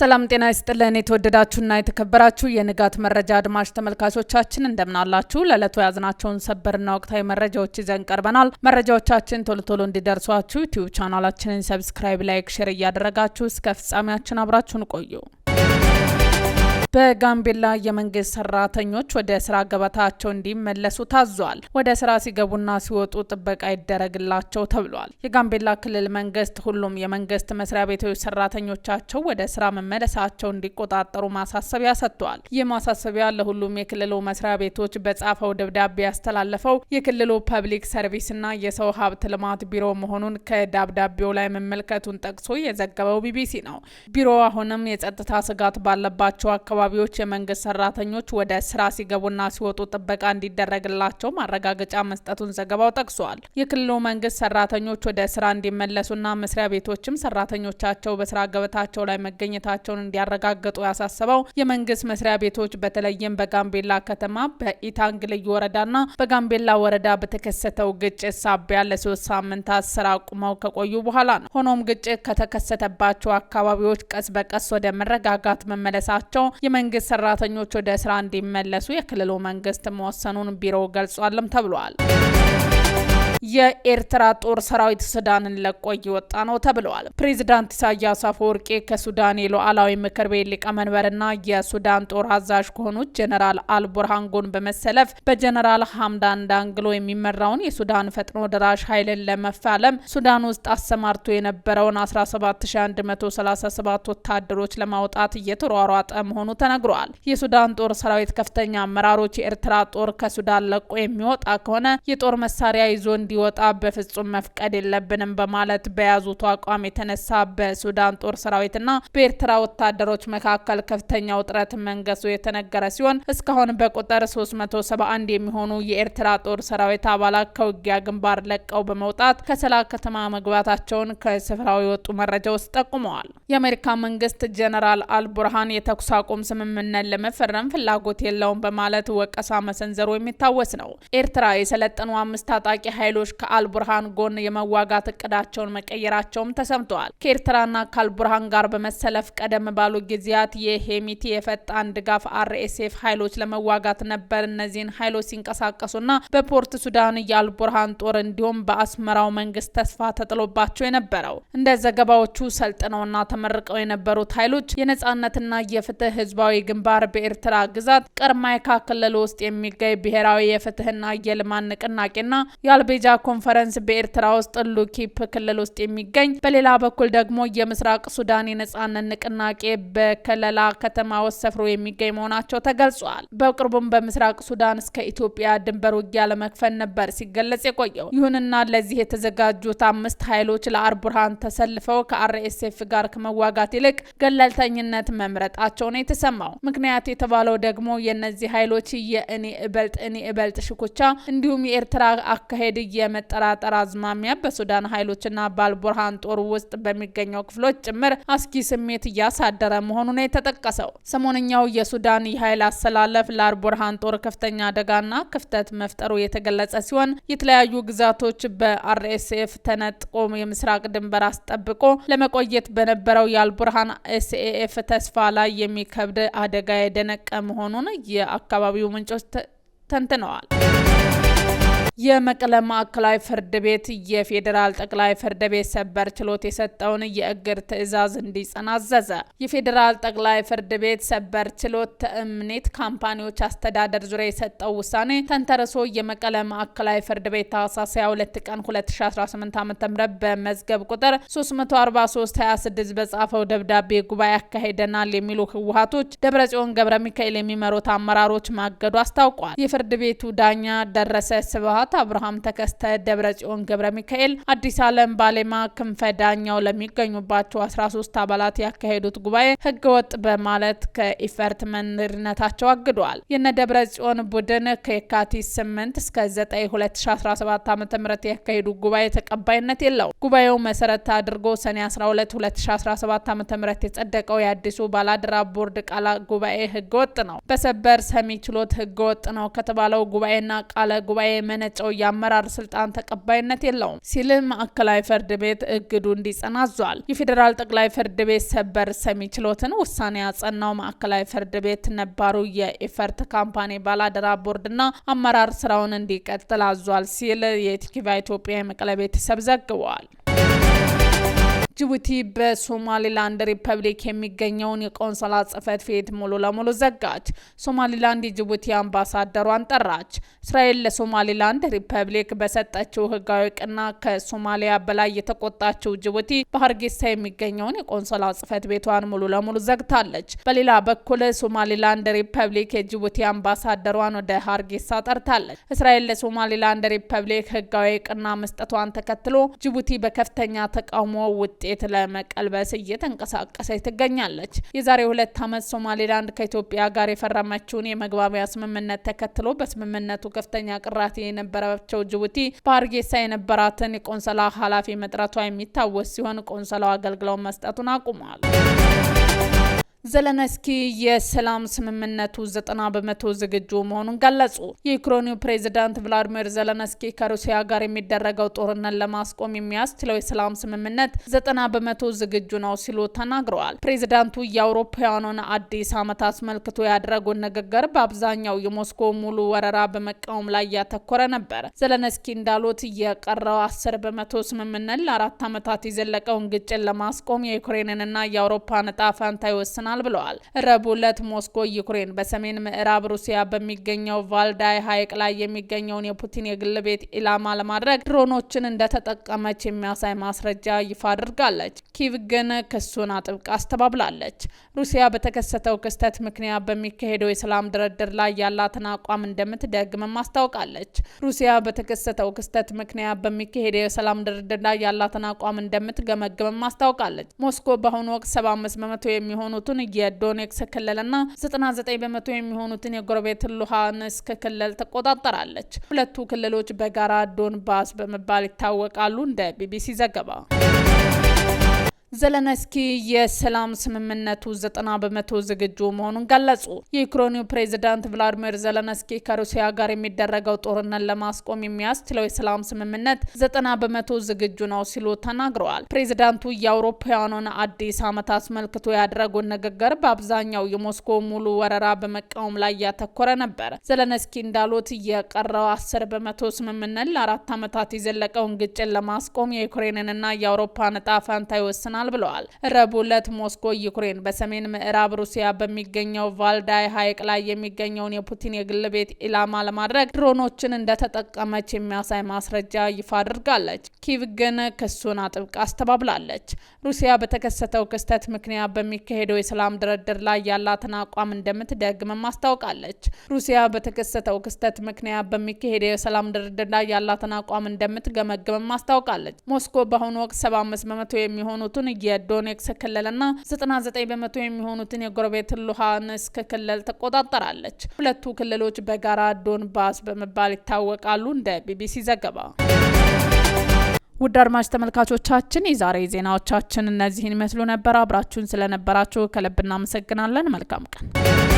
ሰላም ጤና ይስጥልን የተወደዳችሁና የተከበራችሁ የንጋት መረጃ አድማጭ ተመልካቾቻችን እንደምናላችሁ ለዕለቱ ያዝናቸውን ሰበርና ወቅታዊ መረጃዎች ይዘን ቀርበናል። መረጃዎቻችን ቶሎ እንዲደርሷችሁ ዩቲዩብ ቻናላችንን ሰብስክራይብ፣ ላይክ፣ ሼር እያደረጋችሁ እስከ ፍጻሜያችን አብራችሁን ቆዩ። በጋምቤላ የመንግስት ሰራተኞች ወደ ስራ ገበታቸው እንዲመለሱ ታዟል። ወደ ስራ ሲገቡና ሲወጡ ጥበቃ ይደረግላቸው ተብሏል። የጋምቤላ ክልል መንግስት ሁሉም የመንግስት መስሪያ ቤቶች ሰራተኞቻቸው ወደ ስራ መመለሳቸው እንዲቆጣጠሩ ማሳሰቢያ ሰጥቷል። ይህ ማሳሰቢያ ለሁሉም የክልሉ መስሪያ ቤቶች በጻፈው ደብዳቤ ያስተላለፈው የክልሉ ፐብሊክ ሰርቪስና የሰው ሀብት ልማት ቢሮ መሆኑን ከደብዳቤው ላይ መመልከቱን ጠቅሶ የዘገበው ቢቢሲ ነው። ቢሮ አሁንም የጸጥታ ስጋት ባለባቸው አካባቢዎች የመንግስት ሰራተኞች ወደ ስራ ሲገቡና ሲወጡ ጥበቃ እንዲደረግላቸው ማረጋገጫ መስጠቱን ዘገባው ጠቅሷል። የክልሉ መንግስት ሰራተኞች ወደ ስራ እንዲመለሱና መስሪያ ቤቶችም ሰራተኞቻቸው በስራ ገበታቸው ላይ መገኘታቸውን እንዲያረጋግጡ ያሳሰበው የመንግስት መስሪያ ቤቶች በተለይም በጋምቤላ ከተማ በኢታንግ ልዩ ወረዳና በጋምቤላ ወረዳ በተከሰተው ግጭት ሳቢያ ለ3 ሳምንታት ስራ አቁመው ከቆዩ በኋላ ነው። ሆኖም ግጭት ከተከሰተባቸው አካባቢዎች ቀስ በቀስ ወደ መረጋጋት መመለሳቸው የመንግስት ሰራተኞች ወደ ስራ እንዲመለሱ የክልሉ መንግስት መወሰኑን ቢሮው ገልጿልም ተብሏል። የኤርትራ ጦር ሰራዊት ሱዳንን ለቆ እየወጣ ነው ተብሏል። ፕሬዝዳንት ኢሳያስ አፈወርቂ ከሱዳን የሉዓላዊ ምክር ቤት ሊቀመንበርና የሱዳን ጦር አዛዥ ከሆኑት ጀነራል አልቡርሃን ጎን በመሰለፍ በጀነራል ሐምዳን ዳንግሎ የሚመራውን የሱዳን ፈጥኖ ደራሽ ኃይልን ለመፋለም ሱዳን ውስጥ አሰማርቶ የነበረውን 17137 ወታደሮች ለማውጣት እየተሯሯጠ መሆኑ ተነግሯል። የሱዳን ጦር ሰራዊት ከፍተኛ አመራሮች የኤርትራ ጦር ከሱዳን ለቆ የሚወጣ ከሆነ የጦር መሳሪያ ይዞ እንዲወጣ በፍጹም መፍቀድ የለብንም በማለት በያዙት አቋም የተነሳ በሱዳን ጦር ሰራዊትና በኤርትራ ወታደሮች መካከል ከፍተኛ ውጥረት መንገሱ የተነገረ ሲሆን እስካሁን በቁጥር 371 የሚሆኑ የኤርትራ ጦር ሰራዊት አባላት ከውጊያ ግንባር ለቀው በመውጣት ከሰላ ከተማ መግባታቸውን ከስፍራው የወጡ መረጃዎች ጠቁመዋል። የአሜሪካ መንግስት ጀነራል አልቡርሃን የተኩስ አቁም ስምምነት ለመፈረም ፍላጎት የለውም በማለት ወቀሳ መሰንዘሩ የሚታወስ ነው። ኤርትራ የሰለጠኑ 5 ታጣቂ ኃይሎች ከአልቡርሃን ጎን የመዋጋት እቅዳቸውን መቀየራቸውም ተሰምተዋል። ከኤርትራና ከአልቡርሃን ጋር በመሰለፍ ቀደም ባሉ ጊዜያት የሄሚቲ የፈጣን ድጋፍ RSF ኃይሎች ለመዋጋት ነበር እነዚህን ኃይሎች ሲንቀሳቀሱና በፖርት ሱዳን የአልቡርሃን ጦር እንዲሁም በአስመራው መንግስት ተስፋ ተጥሎባቸው የነበረው። እንደ ዘገባዎቹ ሰልጥነውና ተመርቀው የነበሩት ኃይሎች የነጻነትና የፍትህ ህዝባዊ ግንባር በኤርትራ ግዛት ቀርማይካ ክልል ውስጥ የሚገኝ ብሔራዊ የፍትህና የልማት ንቅናቄና የአልቤጃ ኮንፈረንስ በኤርትራ ውስጥ ሉኪፕ ክልል ውስጥ የሚገኝ፣ በሌላ በኩል ደግሞ የምስራቅ ሱዳን የነጻነት ንቅናቄ በከለላ ከተማ ውስጥ ሰፍሮ የሚገኝ መሆናቸው ተገልጿል። በቅርቡም በምስራቅ ሱዳን እስከ ኢትዮጵያ ድንበር ውጊያ ለመክፈል ነበር ሲገለጽ የቆየው። ይሁንና ለዚህ የተዘጋጁት 5 ኃይሎች ለአልቡርሃን ተሰልፈው ከRSF ጋር ከመዋጋት ይልቅ ገለልተኝነት መምረጣቸው ነው የተሰማው። ምክንያት የተባለው ደግሞ የነዚህ ኃይሎች የእኔ እበልጥ ሽኩቻ እንዲሁም የኤርትራ አካሄድ የመጠራጠር አዝማሚያ በሱዳን ኃይሎችና በአልቡርሃን ጦር ውስጥ በሚገኘው ክፍሎች ጭምር አስጊ ስሜት እያሳደረ መሆኑ ነው የተጠቀሰው። ሰሞንኛው የሱዳን የኃይል አሰላለፍ ለአልቡርሃን ጦር ከፍተኛ አደጋና ክፍተት መፍጠሩ የተገለጸ ሲሆን የተለያዩ ግዛቶች በRSF ተነጥቆ የምስራቅ ድንበር አስጠብቆ ለመቆየት በነበረው የአልቡርሃን SAF ተስፋ ላይ የሚከብድ አደጋ የደነቀ መሆኑን የአካባቢው ምንጮች ተንትነዋል። የመቀለ ማዕከላዊ ፍርድ ቤት የፌዴራል ጠቅላይ ፍርድ ቤት ሰበር ችሎት የሰጠውን የእግድ ትዕዛዝ እንዲጸና አዘዘ። የፌዴራል ጠቅላይ ፍርድ ቤት ሰበር ችሎት ተእምኔት ካምፓኒዎች አስተዳደር ዙሪያ የሰጠው ውሳኔ ተንተርሶ የመቀለ ማዕከላዊ ፍርድ ቤት ታህሳስ 22 ቀን 2018 ዓ.ም በመዝገብ ቁጥር 343/26 በጻፈው ደብዳቤ ጉባኤ አካሄደናል የሚሉ ህወሓቶች ደብረጽዮን ገብረ ሚካኤል የሚመሩት አመራሮች ማገዱ አስታውቋል። የፍርድ ቤቱ ዳኛ ደረሰ ስብሃት፣ አብርሃም ተከስተ፣ ደብረጽዮን ገብረ ሚካኤል፣ አዲስ ዓለም ባሌማ፣ ክንፈ ዳኛው ለሚገኙባቸው 13 አባላት ያካሄዱት ጉባኤ ህገወጥ በማለት ከኢፈርት መሪነታቸው አግደዋል። የነ ደብረጽዮን ቡድን ከየካቲት 8 እስከ 9 2017 ዓ.ም ያካሄዱ ጉባኤ ተቀባይነት የለው። ጉባኤው መሰረት አድርጎ ሰኔ 12 2017 ዓ.ም የጸደቀው የአዲሱ ባላደራ ቦርድ ቃለ ጉባኤ ህገወጥ ነው። በሰበር ሰሚ ችሎት ህገወጥ ነው ከተባለው ጉባኤና ቃለ ጉባኤ የመነጨው የአመራር ስልጣን ተቀባይነት የለውም ሲል ማዕከላዊ ፍርድ ቤት እግዱ እንዲጸና አዟል። የፌዴራል ጠቅላይ ፍርድ ቤት ሰበር ሰሚ ችሎትን ውሳኔ ያጸናው ማዕከላዊ ፍርድ ቤት ነባሩ የኤፈርት ካምፓኒ ባላደራ ቦርድና አመራር ስራውን እንዲቀጥል አዟል ሲል የቲኪቫ ኢትዮጵያ የመቀለ ቤተሰብ ዘግቧል። ጅቡቲ በሶማሊላንድ ሪፐብሊክ የሚገኘውን የቆንስላ ጽሕፈት ቤት ሙሉ ለሙሉ ዘጋች። ሶማሊላንድ የጅቡቲ አምባሳደሯን ጠራች። እስራኤል ለሶማሊላንድ ሪፐብሊክ በሰጠችው ሕጋዊ እውቅና ከሶማሊያ በላይ የተቆጣችው ጅቡቲ በሀርጌሳ የሚገኘውን የቆንስላ ጽሕፈት ቤቷን ሙሉ ለሙሉ ዘግታለች። በሌላ በኩል ሶማሊላንድ ሪፐብሊክ የጅቡቲ አምባሳደሯን ወደ ሀርጌሳ ጠርታለች። እስራኤል ለሶማሊላንድ ሪፐብሊክ ሕጋዊ እውቅና መስጠቷን ተከትሎ ጅቡቲ በከፍተኛ ተቃውሞ ውጤት ለመቀልበስ እየተንቀሳቀሰች ትገኛለች። የዛሬ 2 ዓመት ሶማሊላንድ ከኢትዮጵያ ጋር የፈረመችውን የመግባቢያ ስምምነት ተከትሎ በስምምነቱ ከፍተኛ ቅራቴ የነበረችው ጅቡቲ በሀርጌሳ የነበራትን የቆንስላ ኃላፊ መጥራቷ የሚታወስ ሲሆን ቆንስላው አገልግሎት መስጠቱን አቁሟል። ዘለንስኪ የሰላም ስምምነቱ 90% ዝግጁ መሆኑን ገለጹ። የዩክሬኑ ፕሬዝዳንት ቭላዲሚር ዘለንስኪ ከሩሲያ ጋር የሚደረገው ጦርነት ለማስቆም የሚያስችለው የሰላም ስምምነት 90% ዝግጁ ነው ሲሉ ተናግረዋል። ፕሬዝዳንቱ የአውሮፓውያኑን አዲስ ዓመት አስመልክቶ ያደረጉት ንግግር በአብዛኛው የሞስኮ ሙሉ ወረራ በመቃወም ላይ ያተኮረ ነበር። ዘለንስኪ እንዳሉት የቀረው 10% ስምምነት ለ4 ዓመታት የዘለቀውን ግጭት ለማስቆም የዩክሬንንና የአውሮፓን ዕጣ ፈንታ ይወስናል ብለዋል። ረቡዕ ዕለት ሞስኮ ዩክሬን በሰሜን ምዕራብ ሩሲያ በሚገኘው ቫልዳይ ሐይቅ ላይ የሚገኘውን የፑቲን የግል ቤት ኢላማ ለማድረግ ድሮኖችን እንደተጠቀመች የሚያሳይ ማስረጃ ይፋ አድርጋለች። ኪቭ ግን ክሱን አጥብቃ አስተባብላለች። ሩሲያ በተከሰተው ክስተት ምክንያት በሚካሄደው የሰላም ድርድር ላይ ያላትን አቋም እንደምትደግምም አስታውቃለች። ሩሲያ በተከሰተው ክስተት ምክንያት በሚካሄደው የሰላም ድርድር ላይ ያላትን አቋም እንደምትገመግምም አስታውቃለች። ሞስኮ በአሁኑ ወቅት 75% የሚሆኑትን የዶኔክስ ክልልና 99% የሚሆኑትን የጎረቤት ሉሃንስክ ክልል ተቆጣጠራለች። ሁለቱ ክልሎች በጋራ ዶንባስ በመባል ይታወቃሉ። እንደ ቢቢሲ ዘገባ ዘለንስኪ የሰላም ስምምነቱ 90% ዝግጁ መሆኑን ገለጹ። የዩክሬኑ ፕሬዝዳንት ቭላዲሚር ዘለንስኪ ከሩሲያ ጋር የሚደረገው ጦርነት ለማስቆም የሚያስችለው የሰላም ስምምነት 90% ዝግጁ ነው ሲሉ ተናግረዋል። ፕሬዝዳንቱ የአውሮፓውያኑን አዲስ ዓመት አስመልክቶ ያደረጉት ንግግር በአብዛኛው የሞስኮ ሙሉ ወረራ በመቃወም ላይ ያተኮረ ነበር። ዘለንስኪ እንዳሉት የቀረው 10% ስምምነት ለ4 ዓመታት የዘለቀውን ግጭት ለማስቆም የዩክሬንንና የአውሮፓን ዕጣ ፈንታ ይወስናል ብለዋል። ረቡዕ ዕለት ሞስኮ ዩክሬን በሰሜን ምዕራብ ሩሲያ በሚገኘው ቫልዳይ ሐይቅ ላይ የሚገኘውን የፑቲን የግል ቤት ኢላማ ለማድረግ ድሮኖችን እንደተጠቀመች የሚያሳይ ማስረጃ ይፋ አድርጋለች። ኪቭ ግን ክሱን አጥብቃ አስተባብላለች። ሩሲያ በተከሰተው ክስተት ምክንያት በሚካሄደው የሰላም ድርድር ላይ ያላትን አቋም እንደምትደግምም አስታውቃለች። ሩሲያ በተከሰተው ክስተት ምክንያት በሚካሄደው የሰላም ድርድር ላይ ያላትን አቋም እንደምትገመግምም አስታውቃለች። ሞስኮ በአሁኑ ወቅት 75% የሚሆኑትን የዶኔክስ ክልልና 99% የሚሆኑትን የጎረቤት ሉሃንስክ ክልል ተቆጣጠራለች። ሁለቱ ክልሎች በጋራ ዶንባስ በመባል ይታወቃሉ። እንደ ቢቢሲ ዘገባ ውድ አድማጭ ተመልካቾቻችን የዛሬ ዜናዎቻችን እነዚህን ይመስሉ ነበር። አብራችሁን ስለነበራችሁ ከልብ እናመሰግናለን። መልካም ቀን።